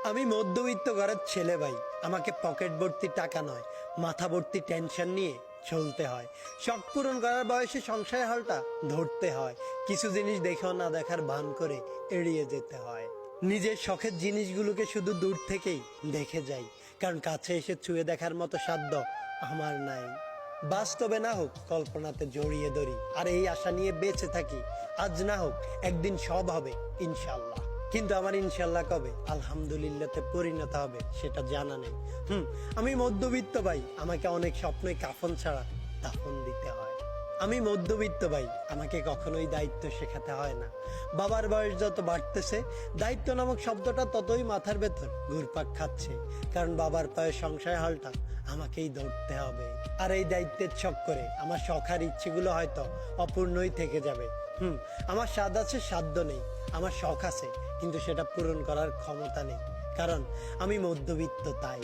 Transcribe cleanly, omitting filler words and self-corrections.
আমি মধ্যবিত্ত ঘরের ছেলে ভাই। আমাকে পকেট ভর্তি টাকা নয়, মাথা ভর্তি টেনশন নিয়ে চলতে হয়। শখ পূরণ করার বয়সে সংসারের হালটা ধরতে হয়। কিছু জিনিস দেখেও না দেখার ভান করে এড়িয়ে যেতে হয়। নিজের শখের জিনিসগুলোকে শুধু দূর থেকেই দেখে যাই, কারণ কাছে এসে ছুঁয়ে দেখার মতো সাধ্য আমার নাই। বাস্তবে না হোক কল্পনাতে জড়িয়ে ধরি, আর এই আশা নিয়ে বেঁচে থাকি। আজ না হোক একদিন সব হবে ইনশাল্লাহ। কিন্তু আমার ইনশাল্লাহ কবে আলহামদুলিল্লাহতে পরিণত হবে সেটা জানা নেই। আমি মধ্যবিত্ত ভাই, আমাকে অনেক স্বপ্নে কাফন ছাড়া দাফন দিতে হয়। আমি মধ্যবিত্ত ভাই, আমাকে কখনোই দায়িত্ব শেখাতে হয় না। বাবার বয়স যত বাড়তেছে, দায়িত্ব নামক শব্দটা ততই মাথার ভেতর ঘুরপাক খাচ্ছে, কারণ বাবার পায়ে সংসার হালটা আমাকেই ধরতে হবে। আর এই দায়িত্বের চক্করে আমার শখ আর ইচ্ছেগুলো হয়তো অপূর্ণই থেকে যাবে। আমার স্বাদ আছে, সাধ্য নেই। আমার শখ আছে, কিন্তু সেটা পূরণ করার ক্ষমতা নেই, কারণ আমি মধ্যবিত্ত তাই।